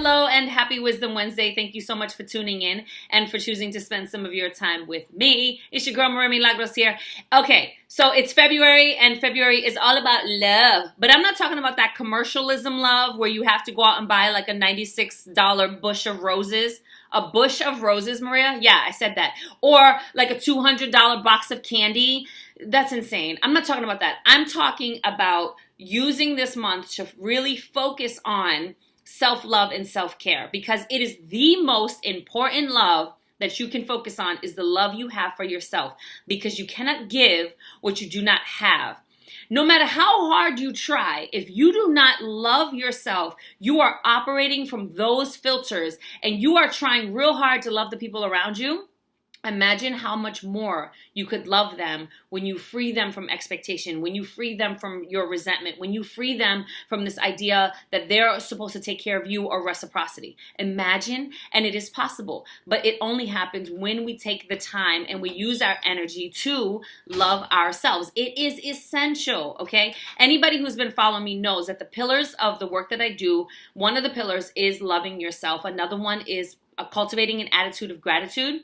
Hello and happy Wisdom Wednesday. Thank you so much for tuning in and for choosing to spend some of your time with me. It's your girl, Milagros here. Okay, so it's February and February is all about love. But I'm not talking about that commercialism love where you have to go out and buy like a $96 bush of roses. A bush of roses, Maria? Yeah, I said that. Or like a $200 box of candy. That's insane. I'm not talking about that. I'm talking about using this month to really focus on self-love and self-care, because it is the most important love that you can focus on is the love you have for yourself, because you cannot give what you do not have. No matter how hard you try, if you do not love yourself, you are operating from those filters and you are trying real hard to love the people around you. Imagine how much more you could love them when you free them from expectation, when you free them from your resentment, when you free them from this idea that they're supposed to take care of you or reciprocity. Imagine, and it is possible, but it only happens when we take the time and we use our energy to love ourselves. It is essential, okay? Anybody who's been following me knows that the pillars of the work that I do, one of the pillars is loving yourself. Another one is cultivating an attitude of gratitude.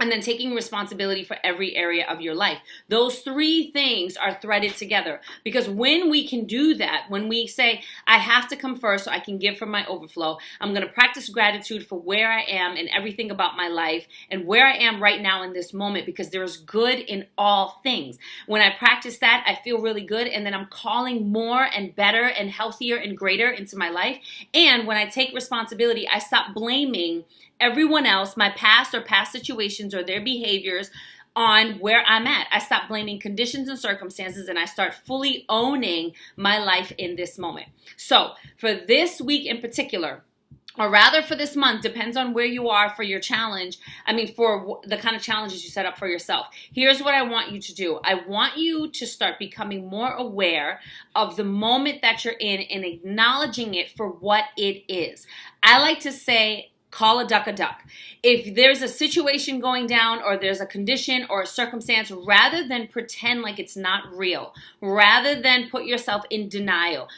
And then taking responsibility for every area of your life. Those three things are threaded together, because when we can do that, when we say, I have to come first so I can give from my overflow, I'm going to practice gratitude for where I am and everything about my life and where I am right now in this moment, because there's good in all things. When I practice that, I feel really good, and then I'm calling more and better and healthier and greater into my life. And when I take responsibility, I stop blaming everyone else, my past or past situations or their behaviors on where I'm at. I stop blaming conditions and circumstances, and I start fully owning my life in this moment. So for this week in particular, or rather for this month, depends on where you are for your challenge. For the kind of challenges you set up for yourself. Here's what I want you to do. I want you to start becoming more aware of the moment that you're in and acknowledging it for what it is. I like to say, call a duck a duck. If there's a situation going down or there's a condition or a circumstance, rather than pretend like it's not real, rather than put yourself in denial,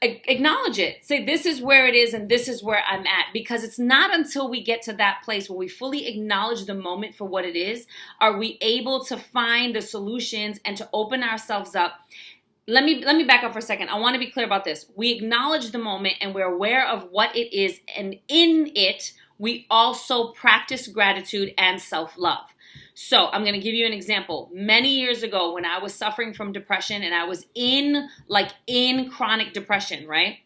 acknowledge it. Say, this is where it is and this is where I'm at. Because it's not until we get to that place where we fully acknowledge the moment for what it is, are we able to find the solutions and to open ourselves up. Let me back up for a second. I want to be clear about this. We acknowledge the moment and we're aware of what it is, and in it, we also practice gratitude and self-love. So I'm going to give you an example. Many years ago, when I was suffering from depression and I was in chronic depression, right?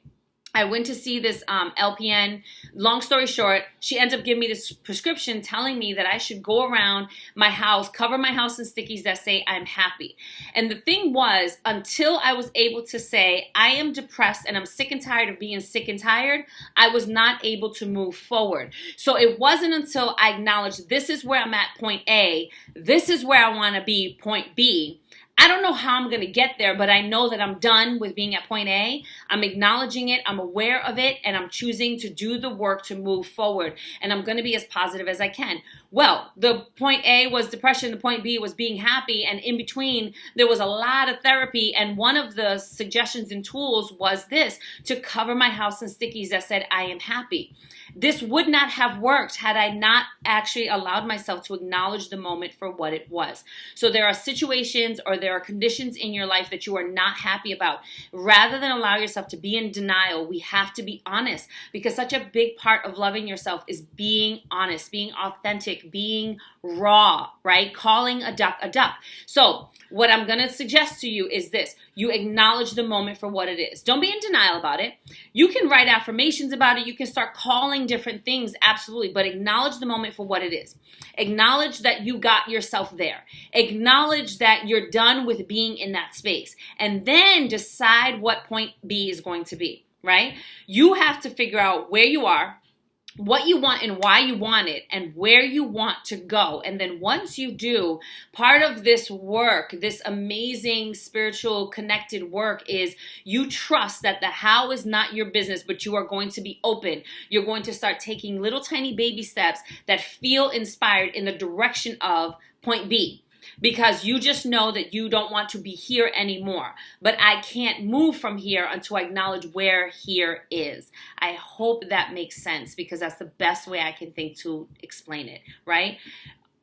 I went to see this LPN. Long story short, she ends up giving me this prescription telling me that I should go around my house, cover my house in stickies that say I'm happy. And the thing was, until I was able to say I am depressed and I'm sick and tired of being sick and tired, I was not able to move forward. So it wasn't until I acknowledged this is where I'm at, point A, this is where I want to be, point B. I don't know how I'm going to get there, but I know that I'm done with being at point A. I'm acknowledging it, I'm aware of it, and I'm choosing to do the work to move forward. And I'm going to be as positive as I can. Well, the point A was depression, the point B was being happy, and in between, there was a lot of therapy, and one of the suggestions and tools was this, to cover my house in stickies that said, I am happy. This would not have worked had I not actually allowed myself to acknowledge the moment for what it was. So there are situations or there are conditions in your life that you are not happy about. Rather than allow yourself to be in denial, we have to be honest, because such a big part of loving yourself is being honest, being authentic, being raw, right? Calling a duck a duck. So what I'm going to suggest to you is this. You acknowledge the moment for what it is. Don't be in denial about it. You can write affirmations about it. You can start calling different things, absolutely, but acknowledge the moment for what it is. Acknowledge that you got yourself there. Acknowledge that you're done with being in that space. And then decide what point B is going to be, right? You have to figure out where you are, what you want and why you want it, and where you want to go. And then once you do, part of this work, this amazing spiritual connected work, is you trust that the how is not your business, but you are going to be open. You're going to start taking little tiny baby steps that feel inspired in the direction of point B. because you just know that you don't want to be here anymore. But I can't move from here until I acknowledge where here is. I hope that makes sense, because that's the best way I can think to explain it, right?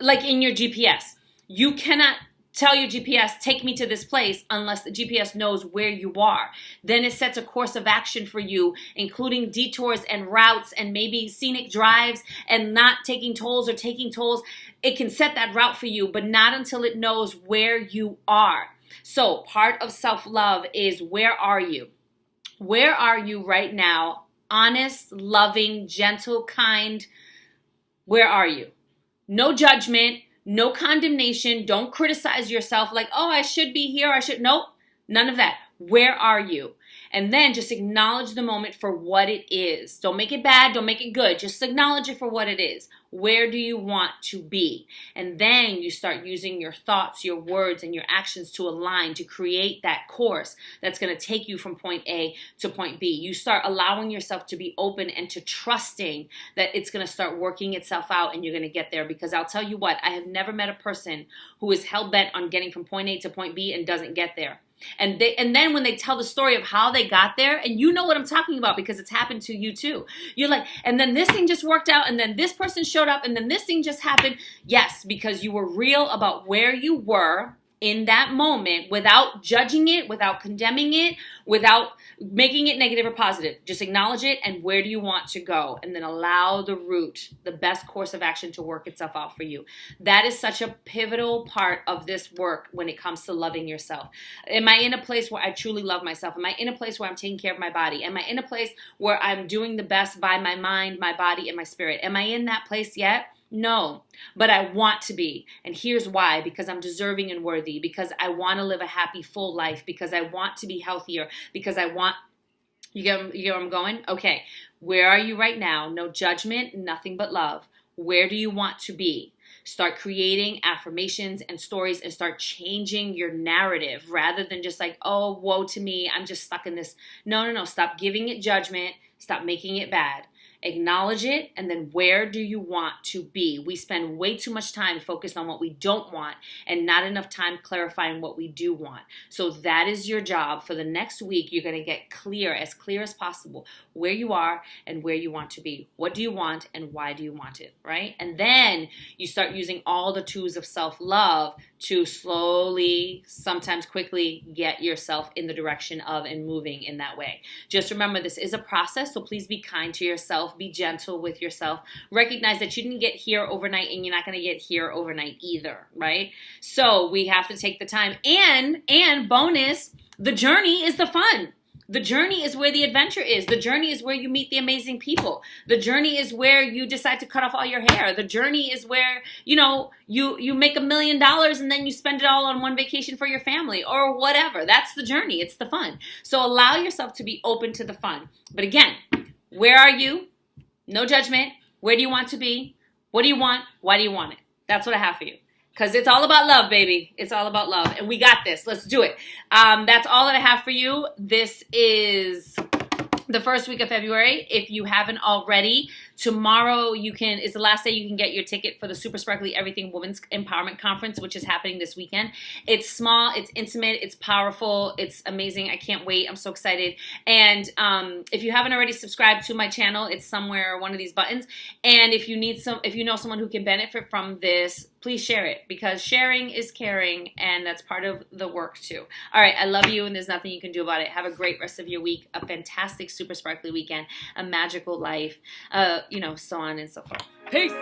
Like in your GPS, you cannot tell your GPS, take me to this place, unless the GPS knows where you are. Then it sets a course of action for you, including detours and routes and maybe scenic drives and not taking tolls or taking tolls. It can set that route for you, but not until it knows where you are. So part of self-love is, where are you? Where are you right now? Honest, loving, gentle, kind. Where are you? No judgment. No condemnation. Don't criticize yourself like, oh, I should be here. Nope. None of that. Where are you? And then just acknowledge the moment for what it is. Don't make it bad. Don't make it good. Just acknowledge it for what it is. Where do you want to be? And then you start using your thoughts, your words, and your actions to align, to create that course that's going to take you from point A to point B. You start allowing yourself to be open and to trusting that it's going to start working itself out and you're going to get there. Because I'll tell you what, I have never met a person who is hell-bent on getting from point A to point B and doesn't get there. And then when they tell the story of how they got there, and you know what I'm talking about because it's happened to you too. You're like, and then this thing just worked out, and then this person showed up, and then this thing just happened. Yes, because you were real about where you were in that moment, without judging it, without condemning it, without making it negative or positive. Just acknowledge it, and where do you want to go? And then allow the route, the best course of action, to work itself out for you. That is such a pivotal part of this work when it comes to loving yourself. Am I in a place where I truly love myself? Am I in a place where I'm taking care of my body? Am I in a place where I'm doing the best by my mind, my body, and my spirit? Am I in that place yet? No, but I want to be. And here's why: because I'm deserving and worthy, because I want to live a happy, full life, because I want to be healthier, because I want, you get where I'm going? Okay, where are you right now? No judgment, nothing but love. Where do you want to be? Start creating affirmations and stories and start changing your narrative, rather than just like, oh, woe to me, I'm just stuck in this. No. Stop giving it judgment. Stop making it bad. Acknowledge it, and then where do you want to be? We spend way too much time focused on what we don't want and not enough time clarifying what we do want. So that is your job. For the next week, you're going to get clear as possible, where you are and where you want to be. What do you want and why do you want it, right? And then you start using all the tools of self-love to slowly, sometimes quickly, get yourself in the direction of and moving in that way. Just remember, this is a process, so please be kind to yourself. Be gentle with yourself. Recognize that you didn't get here overnight, and you're not going to get here overnight either, right? So we have to take the time. And bonus, the journey is the fun. The journey is where the adventure is. The journey is where you meet the amazing people. The journey is where you decide to cut off all your hair. The journey is where, you make $1 million and then you spend it all on one vacation for your family or whatever. That's the journey. It's the fun. So allow yourself to be open to the fun. But again, where are you? No judgment. Where do you want to be? What do you want? Why do you want it? That's what I have for you. Because it's all about love, baby. It's all about love. And we got this. Let's do it. That's all that I have for you. This is the first week of February. If you haven't already, tomorrow is the last day you can get your ticket for the Super Sparkly Everything Women's Empowerment Conference, which is happening this weekend. It's small, it's intimate, it's powerful, it's amazing. I can't wait. I'm so excited. And if you haven't already subscribed to my channel, it's somewhere, one of these buttons. And if you know someone who can benefit from this, please share it, because sharing is caring, and that's part of the work too. All right, I love you, and there's nothing you can do about it. Have a great rest of your week, a fantastic Super Sparkly weekend, a magical life, so on and so forth. Peace.